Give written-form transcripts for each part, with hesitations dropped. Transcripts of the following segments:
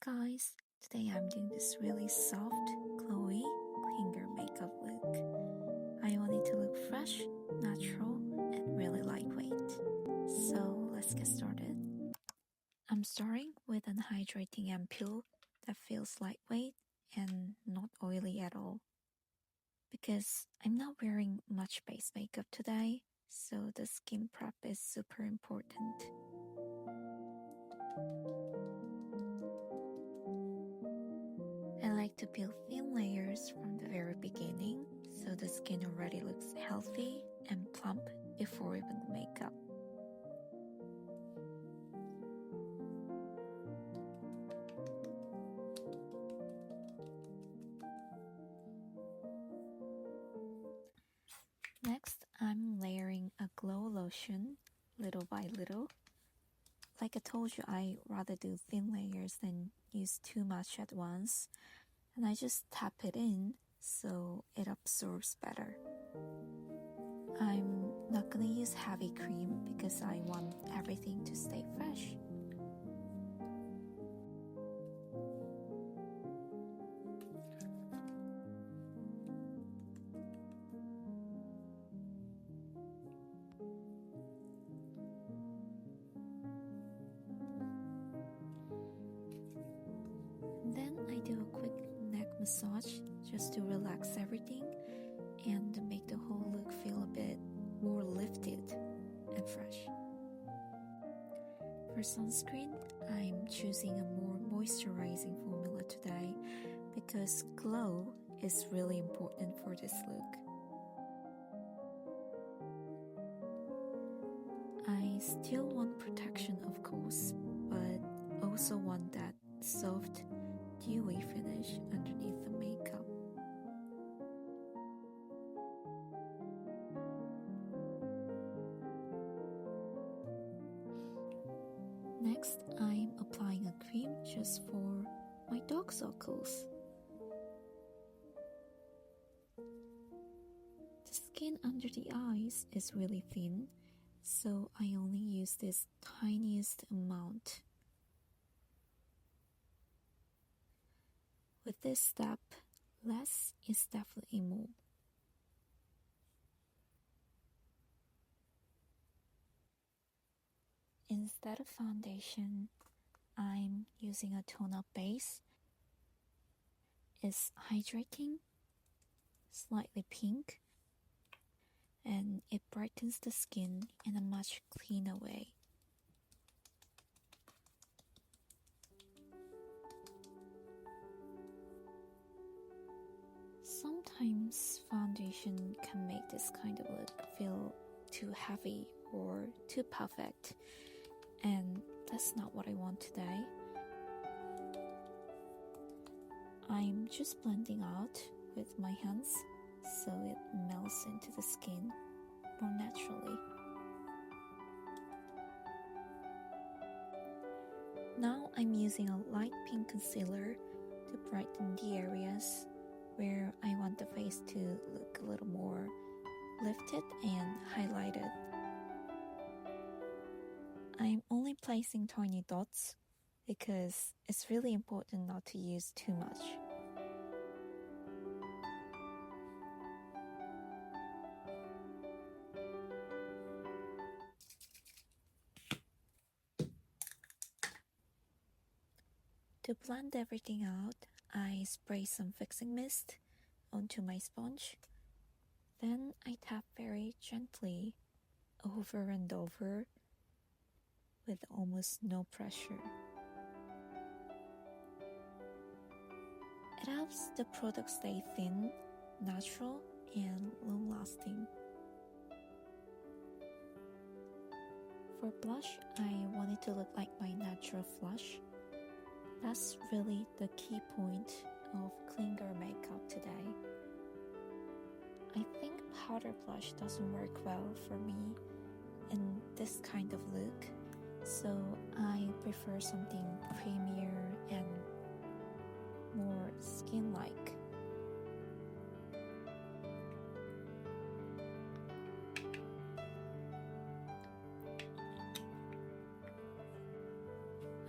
guys, today I'm doing this really soft, glowy, clinger makeup look. I want it to look fresh, natural, and really lightweight. So let's get started. I'm starting with an hydrating ampoule that feels lightweight and not oily at all. Because I'm not wearing much base makeup today, so the skin prep is super important. I like to peel thin layers from the very beginning so the skin already looks healthy and plump before even the makeup. Next, I'm layering a glow lotion little by little. Like I told you, I rather do thin layers than use too much at once, and I just tap it in so it absorbs better. I'm not gonna use heavy cream because I want everything to stay fresh. Then I do a quick neck massage just to relax everything and make the whole look feel a bit more lifted and fresh. For sunscreen, I'm choosing a more moisturizing formula today because glow is really important for this look. I still want protection, of course, but also want that soft, dewy finish underneath the makeup. Next, I'm applying a cream just for my dark circles. The skin under the eyes is really thin, so I only use this tiniest amount. With this step, less is definitely more. Instead of foundation, I'm using a tone-up base. It's hydrating, slightly pink, and it brightens the skin in a much cleaner way. Sometimes foundation can make this kind of look feel too heavy or too perfect, and that's not what I want today. I'm just blending out with my hands so it melts into the skin more naturally. Now I'm using a light pink concealer to brighten the areas where I want the face to look a little more lifted and highlighted. I'm only placing tiny dots because it's really important not to use too much. To blend everything out, I spray some fixing mist onto my sponge. Then I tap very gently over and over with almost no pressure. It helps the product stay thin, natural, and long-lasting. For blush, I want it to look like my natural flush. That's really the key point of clinger makeup today. I think powder blush doesn't work well for me in this kind of look, so I prefer something creamier and more skin-like.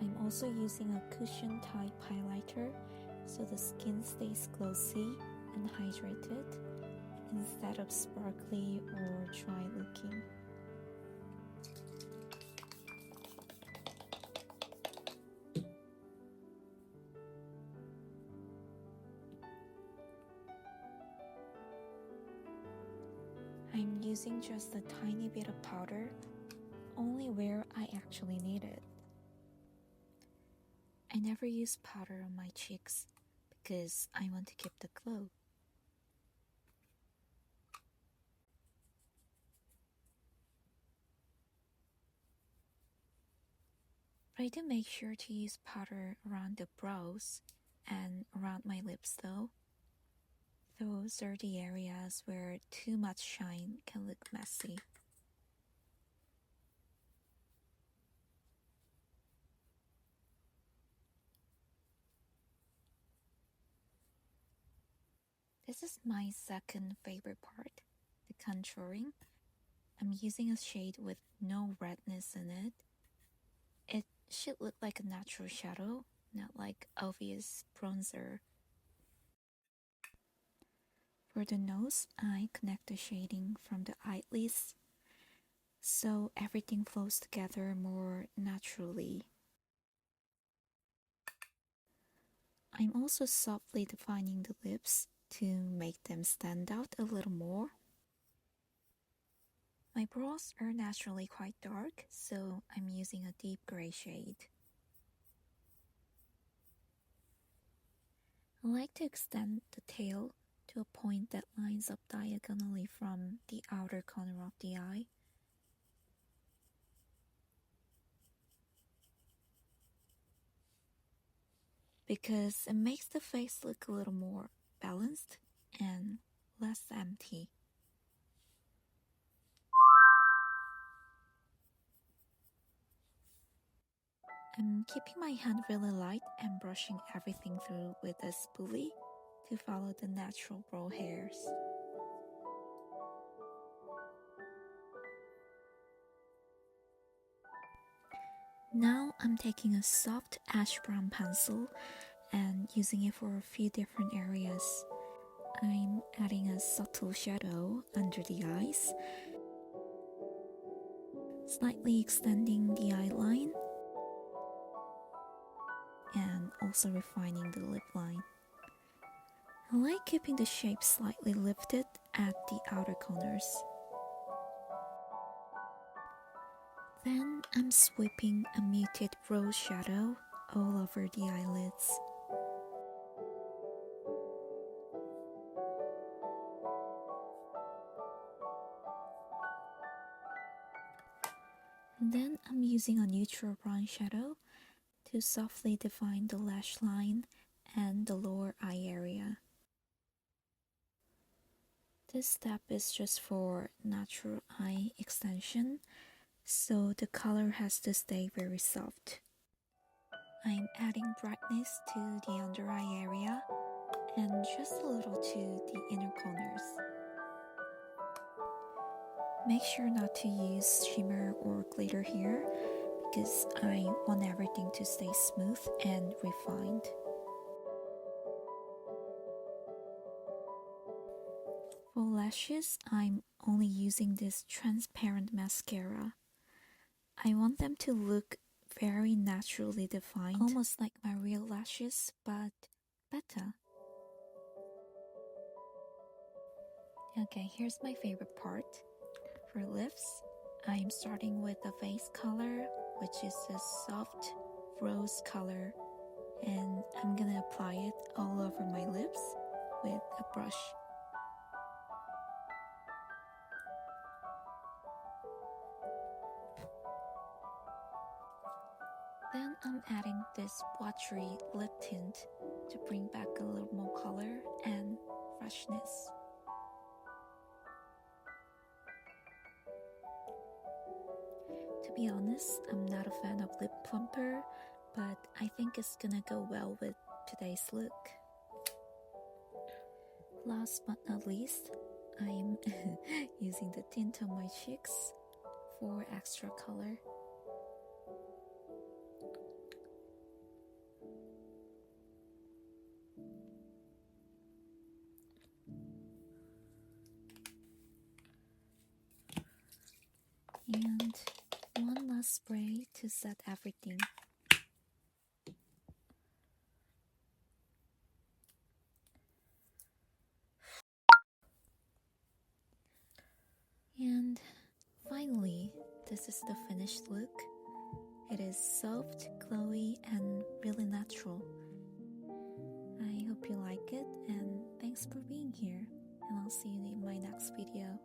I'm also using a cushion type highlighter so the skin stays glossy and hydrated instead of sparkly or dry looking. I'm using just a tiny bit of powder, only where I actually need it. I never use powder on my cheeks because I want to keep the glow. I do make sure to use powder around the brows and around my lips though. Those are the areas where too much shine can look messy. This is my second favorite part, the contouring. I'm using a shade with no redness in it. It should look like a natural shadow, not like obvious bronzer. For the nose, I connect the shading from the eyelids so everything flows together more naturally. I'm also softly defining the lips to make them stand out a little more. My brows are naturally quite dark, so I'm using a deep gray shade. I like to extend the tail to a point that lines up diagonally from the outer corner of the eye. Because it makes the face look a little more balanced and less empty. I'm keeping my hand really light and brushing everything through with a spoolie to follow the natural brow hairs. Now I'm taking a soft ash brown pencil and using it for a few different areas. I'm adding a subtle shadow under the eyes, slightly extending the eye line, and also refining the lip line. I like keeping the shape slightly lifted at the outer corners. Then I'm sweeping a muted rose shadow all over the eyelids. And then I'm using a neutral brown shadow to softly define the lash line and the lower eye area. This step is just for natural eye extension, so the color has to stay very soft. I'm adding brightness to the under eye area and just a little to the inner corners. Make sure not to use shimmer or glitter here because I want everything to stay smooth and refined. For lashes, I'm only using this transparent mascara. I want them to look very naturally defined, almost like my real lashes, but better. Okay, here's my favorite part. For lips, I'm starting with the face color, which is a soft rose color, and I'm gonna apply it all over my lips with a brush. Then I'm adding this watery lip tint to bring back a little more color and freshness. To be honest, I'm not a fan of Lip Plumper, but I think it's gonna go well with today's look. Last but not least, I'm using the tint on my cheeks for extra color. And one last spray to set everything. And finally, this is the finished look. It is soft, glowy, and really natural. I hope you like it, and thanks for being here, and I'll see you in my next video.